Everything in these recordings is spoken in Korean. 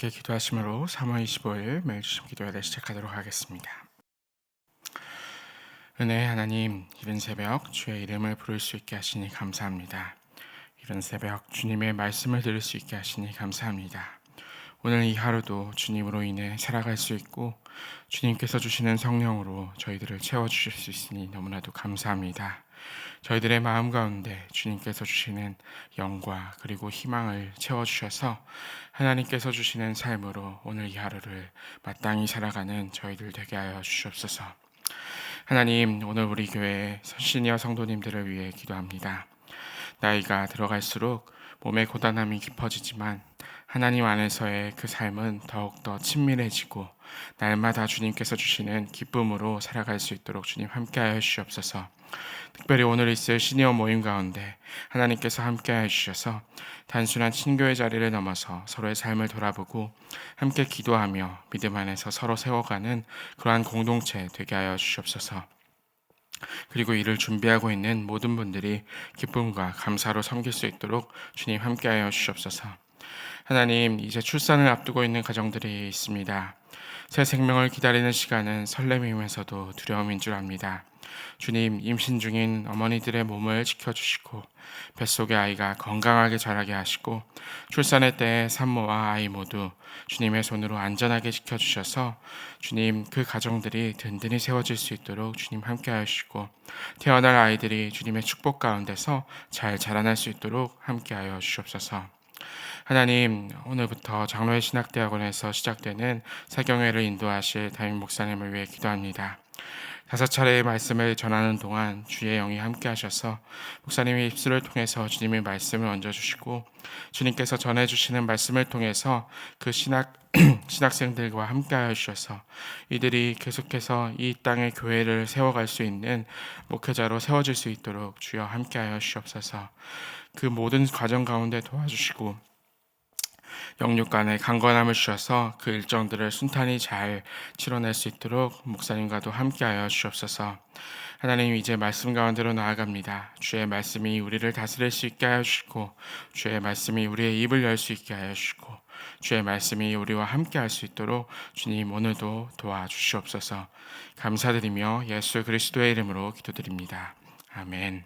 함께 기도하심으로 3월 25일 매일 주심 기도회를 시작하도록 하겠습니다. 은혜의 하나님, 이른 새벽 주의 이름을 부를 수 있게 하시니 감사합니다. 이른 새벽 주님의 말씀을 들을 수 있게 하시니 감사합니다. 오늘 이 하루도 주님으로 인해 살아갈 수 있고 주님께서 주시는 성령으로 저희들을 채워주실 수 있으니 너무나도 감사합니다. 저희들의 마음 가운데 주님께서 주시는 영과 그리고 희망을 채워주셔서 하나님께서 주시는 삶으로 오늘 이 하루를 마땅히 살아가는 저희들 되게 하여 주시옵소서. 하나님, 오늘 우리 교회 시니어 성도님들을 위해 기도합니다. 나이가 들어갈수록 몸의 고단함이 깊어지지만 하나님 안에서의 그 삶은 더욱더 친밀해지고 날마다 주님께서 주시는 기쁨으로 살아갈 수 있도록 주님 함께하여 주시옵소서. 특별히 오늘 있을 시니어 모임 가운데 하나님께서 함께하여 주셔서 단순한 친교의 자리를 넘어서 서로의 삶을 돌아보고 함께 기도하며 믿음 안에서 서로 세워가는 그러한 공동체 되게 하여 주시옵소서. 그리고 이를 준비하고 있는 모든 분들이 기쁨과 감사로 섬길 수 있도록 주님 함께하여 주시옵소서. 하나님, 이제 출산을 앞두고 있는 가정들이 있습니다. 새 생명을 기다리는 시간은 설렘이면서도 두려움인 줄 압니다. 주님, 임신 중인 어머니들의 몸을 지켜주시고 뱃속의 아이가 건강하게 자라게 하시고 출산의 때에 산모와 아이 모두 주님의 손으로 안전하게 지켜주셔서 주님, 그 가정들이 든든히 세워질 수 있도록 주님 함께 하시고 태어날 아이들이 주님의 축복 가운데서 잘 자라날 수 있도록 함께 하여 주시옵소서. 하나님, 오늘부터 장로의 신학대학원에서 시작되는 사경회를 인도하실 담임 목사님을 위해 기도합니다. 5차례의 말씀을 전하는 동안 주의 영이 함께 하셔서 목사님의 입술을 통해서 주님의 말씀을 얹어주시고 주님께서 전해주시는 말씀을 통해서 그 신학생들과 함께 하여 주셔서 이들이 계속해서 이 땅의 교회를 세워갈 수 있는 목회자로 세워질 수 있도록 주여 함께 하여 주시옵소서. 그 모든 과정 가운데 도와주시고 영육 간의 강건함을 주셔서 그 일정들을 순탄히 잘 치러낼 수 있도록 목사님과도 함께하여 주시옵소서. 하나님, 이제 말씀 가운데로 나아갑니다. 주의 말씀이 우리를 다스릴 수 있게 하여 주시고 주의 말씀이 우리의 입을 열 수 있게 하여 주시고 주의 말씀이 우리와 함께할 수 있도록 주님 오늘도 도와주시옵소서. 감사드리며 예수 그리스도의 이름으로 기도드립니다. 아멘.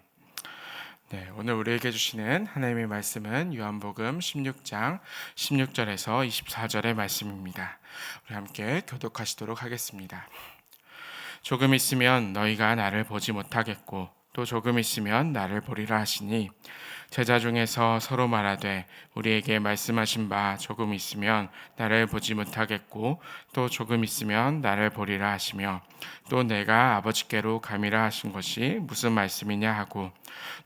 네, 오늘 우리에게 주시는 하나님의 말씀은 요한복음 16장 16절에서 24절의 말씀입니다. 우리 함께 교독하시도록 하겠습니다. 조금 있으면 너희가 나를 보지 못하겠고 또 조금 있으면 나를 보리라 하시니 제자 중에서 서로 말하되 우리에게 말씀하신 바 조금 있으면 나를 보지 못하겠고 또 조금 있으면 나를 보리라 하시며 또 내가 아버지께로 감이라 하신 것이 무슨 말씀이냐 하고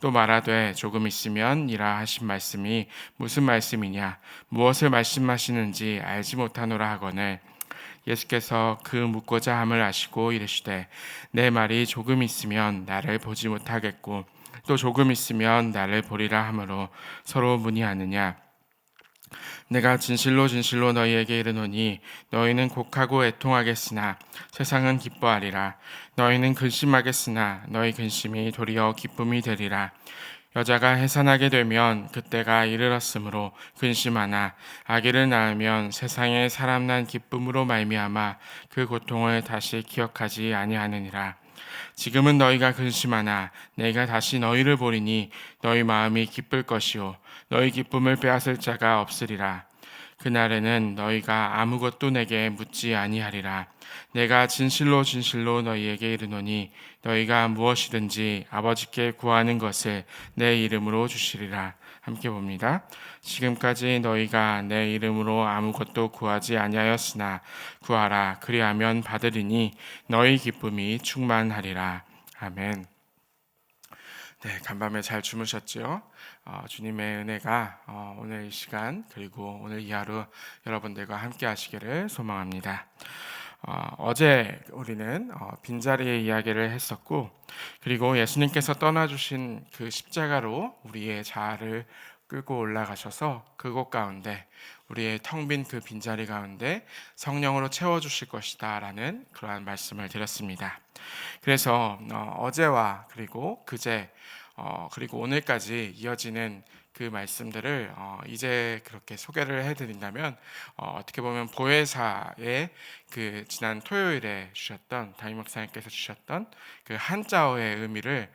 또 말하되 조금 있으면 이라 하신 말씀이 무슨 말씀이냐 무엇을 말씀하시는지 알지 못하노라 하거늘 예수께서 그 묻고자 함을 아시고 이르시되 내 말이 조금 있으면 나를 보지 못하겠고 또 조금 있으면 나를 보리라 하므로 서로 문의하느냐. 내가 진실로 진실로 너희에게 이르노니 너희는 곡하고 애통하겠으나 세상은 기뻐하리라. 너희는 근심하겠으나 너희 근심이 도리어 기쁨이 되리라. 여자가 해산하게 되면 그때가 이르렀으므로 근심하나 아기를 낳으면 세상에 사람 난 기쁨으로 말미암아 그 고통을 다시 기억하지 아니하느니라. 지금은 너희가 근심하나 내가 다시 너희를 보리니 너희 마음이 기쁠 것이요 너희 기쁨을 빼앗을 자가 없으리라. 그날에는 너희가 아무것도 내게 묻지 아니하리라. 내가 진실로 진실로 너희에게 이르노니 너희가 무엇이든지 아버지께 구하는 것을 내 이름으로 주시리라. 함께 봅니다. 지금까지 너희가 내 이름으로 아무것도 구하지 아니하였으나 구하라 그리하면 받으리니 너희 기쁨이 충만하리라. 아멘. 네, 간밤에 잘 주무셨죠? 주님의 은혜가 오늘 이 시간 그리고 오늘 이 하루 여러분들과 함께 하시기를 소망합니다. 어제 우리는 빈자리의 이야기를 했었고 그리고 예수님께서 떠나주신 그 십자가로 우리의 자아를 끌고 올라가셔서 그곳 가운데 우리의 텅 빈 그 빈자리 가운데 성령으로 채워주실 것이다 라는 그러한 말씀을 드렸습니다. 그래서 어제와 그리고 그제 그리고 오늘까지 이어지는 그 말씀들을 이제 그렇게 소개를 해드린다면 어떻게 보면 보혜사의 그 지난 토요일에 주셨던 담임 목사님께서 주셨던 그 한자어의 의미를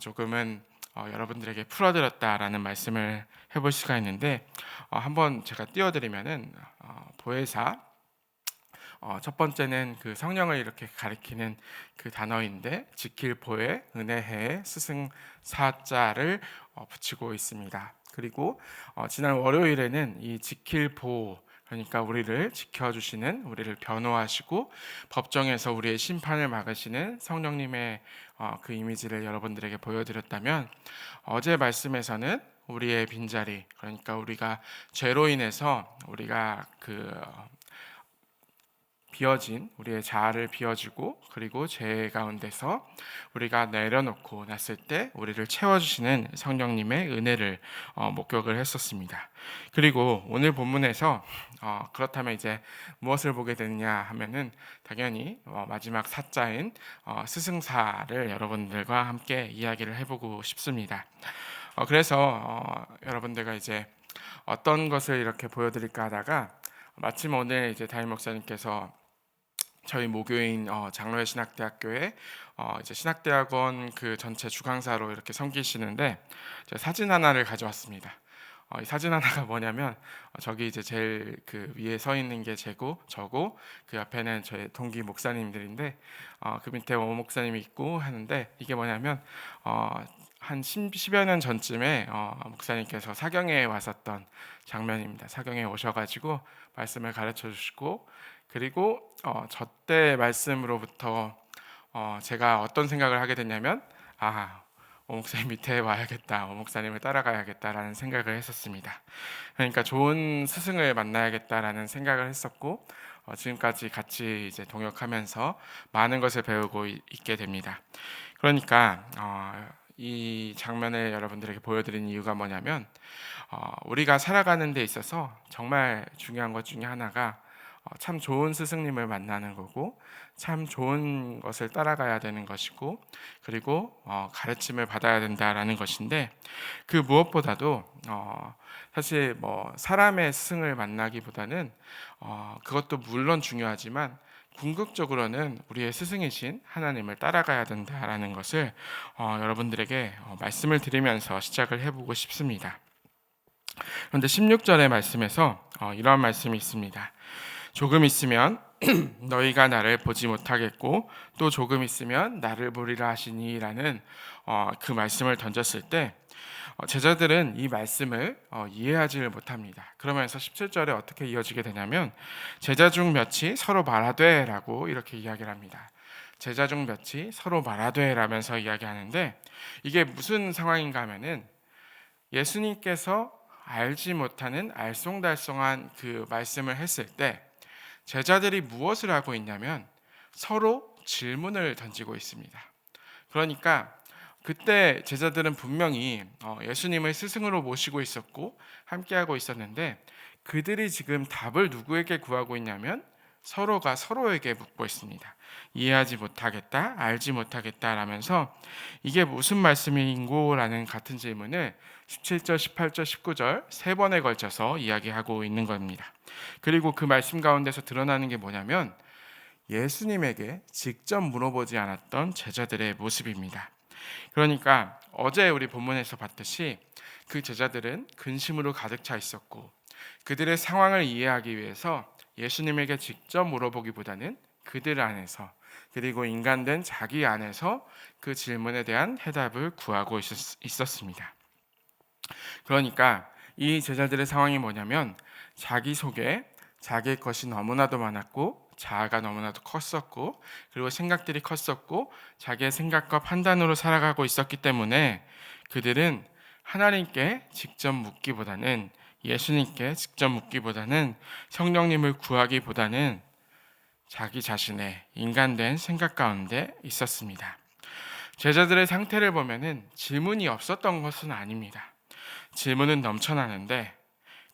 조금은 여러분들에게 풀어드렸다라는 말씀을 해볼 수가 있는데 한번 제가 띄워드리면은 보혜사 첫 번째는 그 성령을 이렇게 가리키는 그 단어인데 지킬 보혜 은혜해 스승 사자를 붙이고 있습니다. 그리고 지난 월요일에는 이 지킬 보 그러니까 우리를 지켜주시는 우리를 변호하시고 법정에서 우리의 심판을 막으시는 성령님의 그 이미지를 여러분들에게 보여드렸다면 어제 말씀에서는 우리의 빈자리 그러니까 우리가 죄로 인해서 우리가 비어진 우리의 자아를 비워주고 그리고 죄 가운데서 우리가 내려놓고 났을 때 우리를 채워주시는 성령님의 은혜를 목격을 했었습니다. 그리고 오늘 본문에서 그렇다면 이제 무엇을 보게 되느냐 하면은 당연히 마지막 사자인 스승사를 여러분들과 함께 이야기를 해보고 싶습니다. 그래서 여러분들과 이제 어떤 것을 이렇게 보여드릴까 하다가 마침 오늘 이제 담임 목사님께서 저희 모교인 장로회 신학대학교에 이제 신학대학원 그 전체 주강사로 이렇게 섬기시는데 제가 사진 하나를 가져왔습니다. 이 사진 하나가 뭐냐면 저기 이제 제일 그 위에 서 있는 게 저고 그 옆에는 저희 동기 목사님들인데 그 밑에 오 목사님이 있고 하는데 이게 뭐냐면 한 10여 년 전쯤에 목사님께서 사경에 왔었던 장면입니다. 사경에 오셔가지고 말씀을 가르쳐 주시고 그리고 저때 말씀으로부터 제가 어떤 생각을 하게 됐냐면 오 목사님 밑에 와야겠다, 오 목사님을 따라가야겠다라는 생각을 했었습니다. 그러니까 좋은 스승을 만나야겠다라는 생각을 했었고 지금까지 같이 이제 동역하면서 많은 것을 배우고 있게 됩니다. 그러니까 이 장면을 여러분들에게 보여드린 이유가 뭐냐면 우리가 살아가는 데 있어서 정말 중요한 것 중에 하나가 참 좋은 스승님을 만나는 거고 참 좋은 것을 따라가야 되는 것이고 그리고 가르침을 받아야 된다라는 것인데 그 무엇보다도 사실 사람의 스승을 만나기보다는 그것도 물론 중요하지만 궁극적으로는 우리의 스승이신 하나님을 따라가야 된다라는 것을 여러분들에게 말씀을 드리면서 시작을 해보고 싶습니다. 그런데 16절의 말씀에서 이러한 말씀이 있습니다. 조금 있으면 너희가 나를 보지 못하겠고 또 조금 있으면 나를 보리라 하시니라는 그 말씀을 던졌을 때 제자들은 이 말씀을 이해하지를 못합니다. 그러면서 17절에 어떻게 이어지게 되냐면 제자 중 몇이 서로 말하되 라고 이렇게 이야기를 합니다. 제자 중 몇이 서로 말하되 라면서 이야기하는데 이게 무슨 상황인가 하면은 예수님께서 알지 못하는 알쏭달쏭한 그 말씀을 했을 때 제자들이 무엇을 하고 있냐면 서로 질문을 던지고 있습니다. 그러니까 그때 제자들은 분명히 예수님을 스승으로 모시고 있었고 함께하고 있었는데 그들이 지금 답을 누구에게 구하고 있냐면 서로가 서로에게 묻고 있습니다. 이해하지 못하겠다, 알지 못하겠다 라면서 이게 무슨 말씀인고라는 같은 질문을 17절, 18절, 19절 세 번에 걸쳐서 이야기하고 있는 겁니다. 그리고 그 말씀 가운데서 드러나는 게 뭐냐면 예수님에게 직접 물어보지 않았던 제자들의 모습입니다. 그러니까 어제 우리 본문에서 봤듯이 그 제자들은 근심으로 가득 차 있었고 그들의 상황을 이해하기 위해서 예수님에게 직접 물어보기보다는 그들 안에서 그리고 인간된 자기 안에서 그 질문에 대한 해답을 구하고 있었습니다. 그러니까 이 제자들의 상황이 뭐냐면 자기 속에 자기의 것이 너무나도 많았고 자아가 너무나도 컸었고 그리고 생각들이 컸었고 자기의 생각과 판단으로 살아가고 있었기 때문에 그들은 하나님께 직접 묻기보다는 예수님께 직접 묻기보다는 성령님을 구하기보다는 자기 자신의 인간된 생각 가운데 있었습니다. 제자들의 상태를 보면은 질문이 없었던 것은 아닙니다. 질문은 넘쳐나는데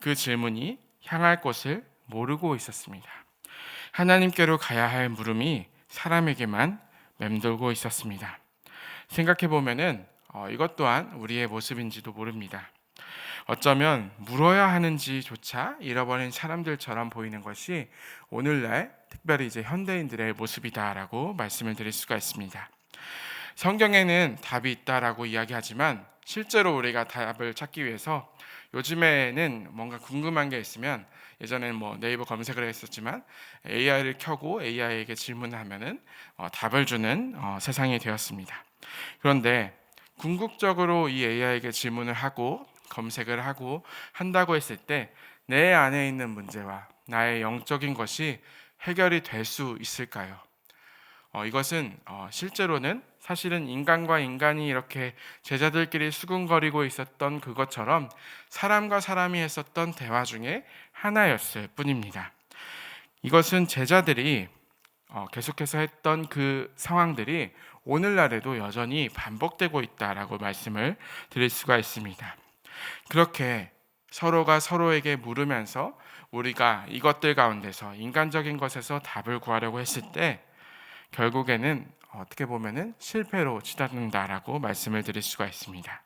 그 질문이 향할 곳을 모르고 있었습니다. 하나님께로 가야 할 물음이 사람에게만 맴돌고 있었습니다. 생각해 보면은 이것 또한 우리의 모습인지도 모릅니다. 어쩌면 물어야 하는지조차 잃어버린 사람들처럼 보이는 것이 오늘날 특별히 이제 현대인들의 모습이다라고 말씀을 드릴 수가 있습니다. 성경에는 답이 있다라고 이야기하지만 실제로 우리가 답을 찾기 위해서 요즘에는 뭔가 궁금한 게 있으면 예전에는 뭐 네이버 검색을 했었지만 AI를 켜고 AI에게 질문을 하면은 답을 주는 세상이 되었습니다. 그런데 궁극적으로 이 AI에게 질문을 하고 검색을 하고 한다고 했을 때 내 안에 있는 문제와 나의 영적인 것이 해결이 될 수 있을까요? 이것은 실제로는 사실은 인간과 인간이 이렇게 제자들끼리 수군거리고 있었던 그것처럼 사람과 사람이 했었던 대화 중에 하나였을 뿐입니다. 이것은 제자들이 계속해서 했던 그 상황들이 오늘날에도 여전히 반복되고 있다라고 말씀을 드릴 수가 있습니다. 그렇게 서로가 서로에게 물으면서 우리가 이것들 가운데서 인간적인 것에서 답을 구하려고 했을 때 결국에는 어떻게 보면은 실패로 치닫는다라고 말씀을 드릴 수가 있습니다.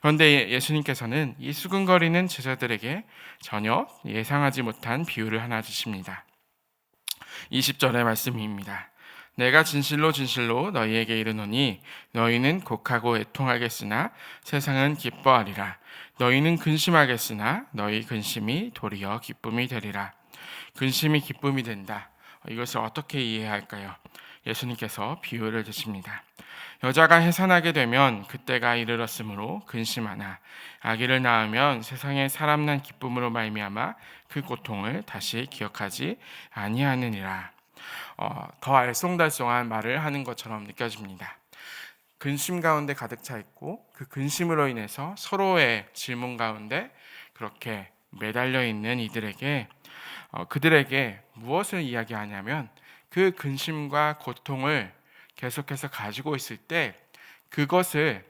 그런데 예수님께서는 이 수근거리는 제자들에게 전혀 예상하지 못한 비유를 하나 주십니다. 20절의 말씀입니다. 내가 진실로 진실로 너희에게 이르노니 너희는 곡하고 애통하겠으나 세상은 기뻐하리라. 너희는 근심하겠으나 너희 근심이 도리어 기쁨이 되리라. 근심이 기쁨이 된다. 이것을 어떻게 이해할까요? 예수님께서 비유를 드십니다. 여자가 해산하게 되면 그때가 이르렀으므로 근심하나 아기를 낳으면 세상에 사람 난 기쁨으로 말미암아 그 고통을 다시 기억하지 아니하느니라. 더 알쏭달쏭한 말을 하는 것처럼 느껴집니다. 근심 가운데 가득 차 있고 그 근심으로 인해서 서로의 질문 가운데 그렇게 매달려 있는 이들에게 그들에게 무엇을 이야기하냐면 그 근심과 고통을 계속해서 가지고 있을 때 그것을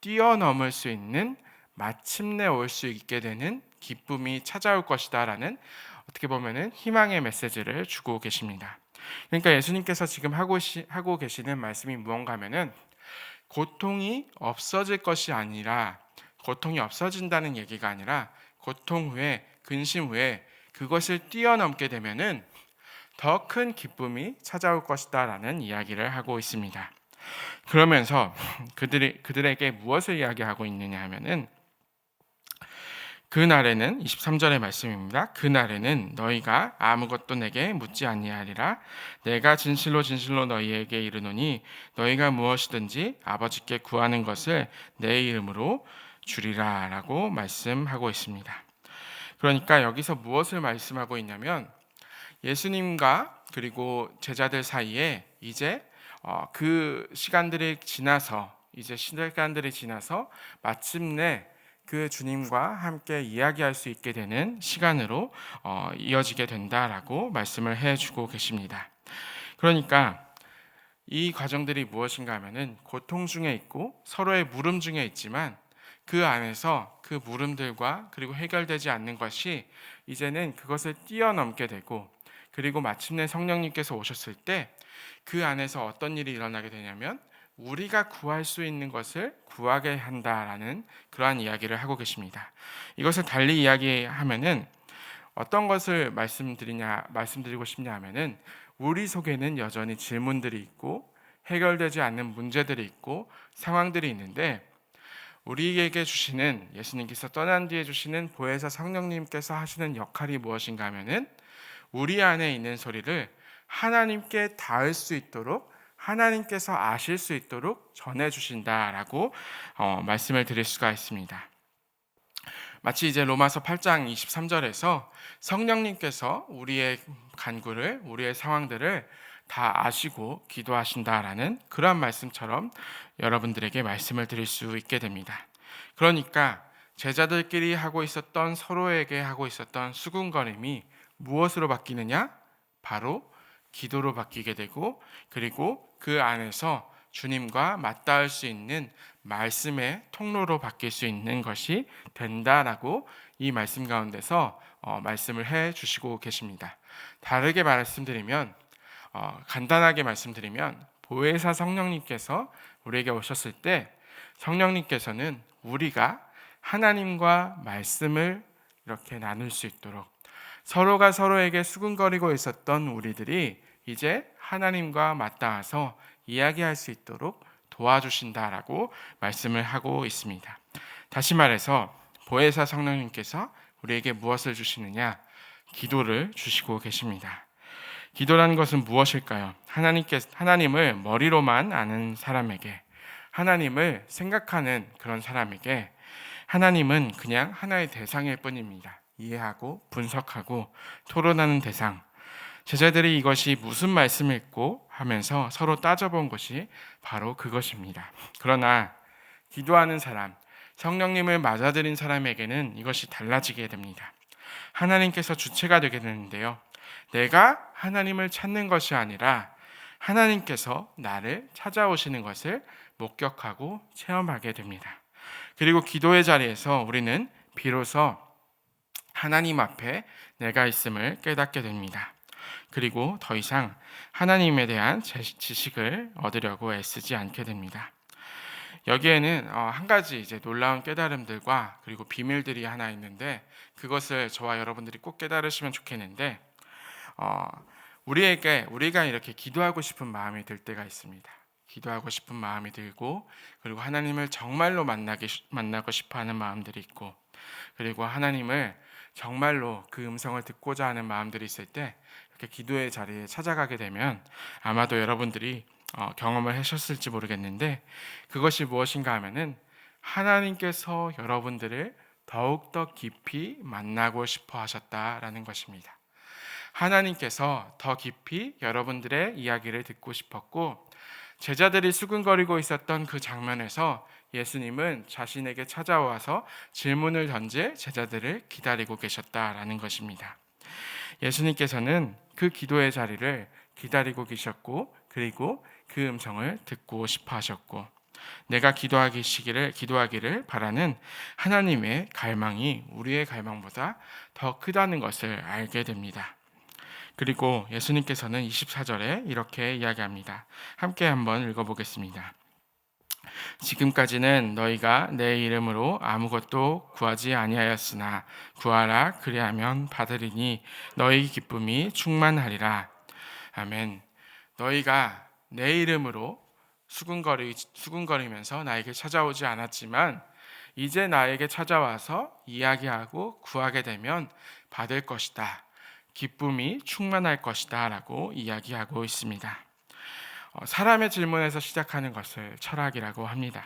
뛰어넘을 수 있는 마침내 올 수 있게 되는 기쁨이 찾아올 것이다라는 어떻게 보면은 희망의 메시지를 주고 계십니다. 그러니까 예수님께서 지금 하고 계시는 말씀이 무언가 하면은 고통이 없어질 것이 아니라 고통이 없어진다는 얘기가 아니라 고통 후에 근심 후에 그것을 뛰어넘게 되면은 더 큰 기쁨이 찾아올 것이다라는 이야기를 하고 있습니다. 그러면서 그들에게 무엇을 이야기하고 있느냐 하면은 그날에는 23절의 말씀입니다. 그날에는 너희가 아무것도 내게 묻지 아니하리라. 내가 진실로 진실로 너희에게 이르노니 너희가 무엇이든지 아버지께 구하는 것을 내 이름으로 주리라라고 말씀하고 있습니다. 그러니까 여기서 무엇을 말씀하고 있냐면 예수님과 그리고 제자들 사이에 이제 그 시간들이 지나서 마침내 그 주님과 함께 이야기할 수 있게 되는 시간으로 이어지게 된다라고 말씀을 해주고 계십니다. 그러니까 이 과정들이 무엇인가 하면은 고통 중에 있고 서로의 물음 중에 있지만 그 안에서 그 물음들과 그리고 해결되지 않는 것이 이제는 그것을 뛰어넘게 되고 그리고 마침내 성령님께서 오셨을 때 그 안에서 어떤 일이 일어나게 되냐면 우리가 구할 수 있는 것을 구하게 한다라는 그러한 이야기를 하고 계십니다. 이것을 달리 이야기하면은 어떤 것을 말씀드리고 싶냐 하면은 우리 속에는 여전히 질문들이 있고 해결되지 않는 문제들이 있고 상황들이 있는데 우리에게 주시는 예수님께서 떠난 뒤에 주시는 보혜사 성령님께서 하시는 역할이 무엇인가 하면은 우리 안에 있는 소리를 하나님께 닿을 수 있도록 하나님께서 아실 수 있도록 전해주신다라고 말씀을 드릴 수가 있습니다. 마치 이제 로마서 8장 23절에서 성령님께서 우리의 간구를 우리의 상황들을 다 아시고 기도하신다라는 그러한 말씀처럼 여러분들에게 말씀을 드릴 수 있게 됩니다. 그러니까 제자들끼리 서로에게 하고 있었던 수군거림이 무엇으로 바뀌느냐? 바로 기도로 바뀌게 되고 그리고 그 안에서 주님과 맞닿을 수 있는 말씀의 통로로 바뀔 수 있는 것이 된다라고 이 말씀 가운데서 말씀을 해 주시고 계십니다. 다르게 말씀드리면 간단하게 말씀드리면 보혜사 성령님께서 우리에게 오셨을 때 성령님께서는 우리가 하나님과 말씀을 이렇게 나눌 수 있도록, 서로가 서로에게 수군거리고 있었던 우리들이 이제 하나님과 맞닿아서 이야기할 수 있도록 도와주신다라고 말씀을 하고 있습니다. 다시 말해서 보혜사 성령님께서 우리에게 무엇을 주시느냐? 기도를 주시고 계십니다. 기도라는 것은 무엇일까요? 하나님을 머리로만 아는 사람에게, 하나님을 생각하는 그런 사람에게 하나님은 그냥 하나의 대상일 뿐입니다. 이해하고 분석하고 토론하는 대상. 제자들이 이것이 무슨 말씀일꼬 하면서 서로 따져본 것이 바로 그것입니다. 그러나 기도하는 사람, 성령님을 맞아들인 사람에게는 이것이 달라지게 됩니다. 하나님께서 주체가 되게 되는데요. 내가 하나님을 찾는 것이 아니라 하나님께서 나를 찾아오시는 것을 목격하고 체험하게 됩니다. 그리고 기도의 자리에서 우리는 비로소 하나님 앞에 내가 있음을 깨닫게 됩니다. 그리고 더 이상 하나님에 대한 지식을 얻으려고 애쓰지 않게 됩니다. 여기에는 한 가지 이제 놀라운 깨달음들과 그리고 비밀들이 하나 있는데, 그것을 저와 여러분들이 꼭 깨달으시면 좋겠는데, 우리가 이렇게 기도하고 싶은 마음이 들 때가 있습니다. 기도하고 싶은 마음이 들고, 그리고 하나님을 정말로 만나고 싶어하는 마음들이 있고, 그리고 하나님을 정말로 그 음성을 듣고자 하는 마음들이 있을 때 이렇게 기도의 자리에 찾아가게 되면 아마도 여러분들이 경험을 하셨을지 모르겠는데, 그것이 무엇인가 하면은 하나님께서 여러분들을 더욱더 깊이 만나고 싶어 하셨다라는 것입니다. 하나님께서 더 깊이 여러분들의 이야기를 듣고 싶었고, 제자들이 수군거리고 있었던 그 장면에서 예수님은 자신에게 찾아와서 질문을 던질 제자들을 기다리고 계셨다라는 것입니다. 예수님께서는 그 기도의 자리를 기다리고 계셨고, 그리고 그 음성을 듣고 싶어 하셨고, 내가 기도하기를 바라는 하나님의 갈망이 우리의 갈망보다 더 크다는 것을 알게 됩니다. 그리고 예수님께서는 24절에 이렇게 이야기합니다. 함께 한번 읽어보겠습니다. 지금까지는 너희가 내 이름으로 아무것도 구하지 아니하였으나 구하라, 그리하면 받으리니 너희 기쁨이 충만하리라. 아멘. 너희가 내 이름으로 수군거리면서 나에게 찾아오지 않았지만 이제 나에게 찾아와서 이야기하고 구하게 되면 받을 것이다. 기쁨이 충만할 것이다 라고 이야기하고 있습니다. 사람의 질문에서 시작하는 것을 철학이라고 합니다.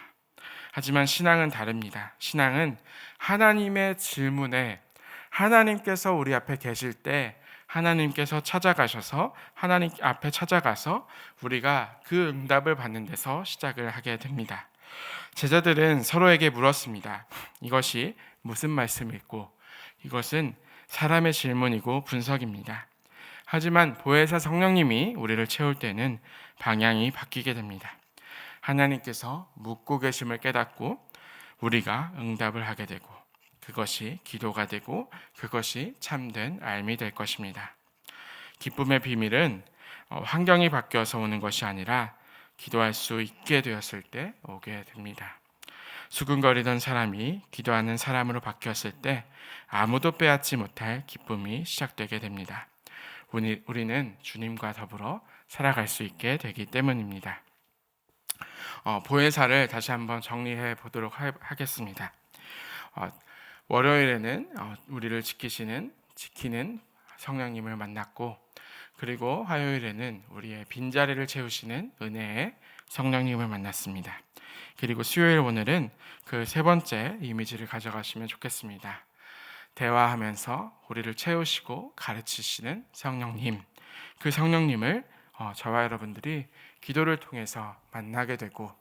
하지만 신앙은 다릅니다. 신앙은 하나님의 질문에, 하나님께서 우리 앞에 계실 때 하나님께서 찾아가셔서 하나님 앞에 찾아가서 우리가 그 응답을 받는 데서 시작을 하게 됩니다. 제자들은 서로에게 물었습니다. 이것이 무슨 말씀일꼬? 이것은 사람의 질문이고 분석입니다. 하지만 보혜사 성령님이 우리를 채울 때는 방향이 바뀌게 됩니다. 하나님께서 묻고 계심을 깨닫고 우리가 응답을 하게 되고, 그것이 기도가 되고 그것이 참된 삶이 될 것입니다. 기쁨의 비밀은 환경이 바뀌어서 오는 것이 아니라 기도할 수 있게 되었을 때 오게 됩니다. 수군거리던 사람이 기도하는 사람으로 바뀌었을 때 아무도 빼앗지 못할 기쁨이 시작되게 됩니다. 우리는 주님과 더불어 살아갈 수 있게 되기 때문입니다. 보혜사를 다시 한번 정리해 보도록 하겠습니다. 월요일에는 우리를 지키는 성령님을 만났고, 그리고 화요일에는 우리의 빈자리를 채우시는 은혜의 성령님을 만났습니다. 그리고 수요일 오늘은 그 세 번째 이미지를 가져가시면 좋겠습니다. 대화하면서 우리를 채우시고 가르치시는 성령님, 그 성령님을 저와 여러분들이 기도를 통해서 만나게 되고,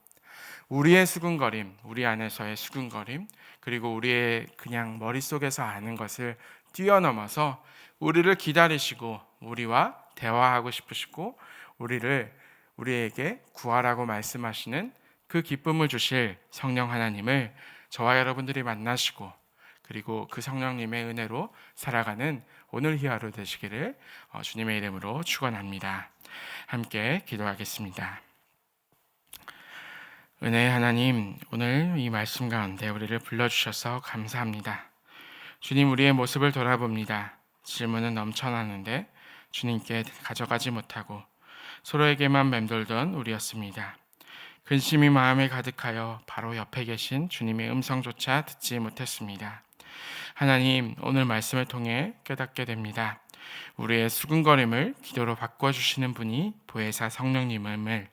우리의 수군거림, 우리 안에서의 수군거림, 그리고 우리의 그냥 머릿속에서 아는 것을 뛰어넘어서 우리를 기다리시고 우리와 대화하고 싶으시고 우리에게 구하라고 말씀하시는 그 기쁨을 주실 성령 하나님을 저와 여러분들이 만나시고, 그리고 그 성령님의 은혜로 살아가는 오늘 이 하루 되시기를 주님의 이름으로 축원합니다. 함께 기도하겠습니다. 은혜의 하나님, 오늘 이 말씀 가운데 우리를 불러주셔서 감사합니다. 주님, 우리의 모습을 돌아봅니다. 질문은 넘쳐나는데 주님께 가져가지 못하고 서로에게만 맴돌던 우리였습니다. 근심이 마음에 가득하여 바로 옆에 계신 주님의 음성조차 듣지 못했습니다. 하나님, 오늘 말씀을 통해 깨닫게 됩니다. 우리의 수근거림을 기도로 바꿔주시는 분이 보혜사 성령님임을,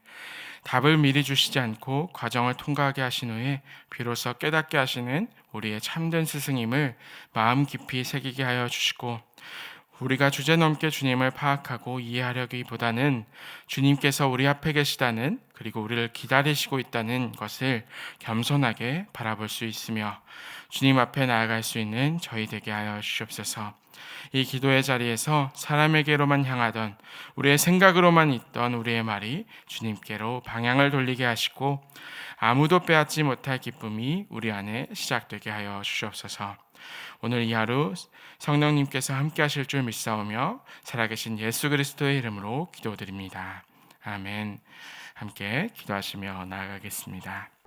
답을 미리 주시지 않고 과정을 통과하게 하신 후에 비로소 깨닫게 하시는 우리의 참된 스승임을 마음 깊이 새기게 하여 주시고, 우리가 주제넘게 주님을 파악하고 이해하려기보다는 주님께서 우리 앞에 계시다는, 그리고 우리를 기다리시고 있다는 것을 겸손하게 바라볼 수 있으며 주님 앞에 나아갈 수 있는 저희 되게 하여 주시옵소서. 이 기도의 자리에서 사람에게로만 향하던, 우리의 생각으로만 있던 우리의 말이 주님께로 방향을 돌리게 하시고 아무도 빼앗지 못할 기쁨이 우리 안에 시작되게 하여 주시옵소서. 오늘 이 하루 성령님께서 함께 하실 줄 믿사오며 살아계신 예수 그리스도의 이름으로 기도드립니다. 아멘. 함께 기도하시며 나아가겠습니다.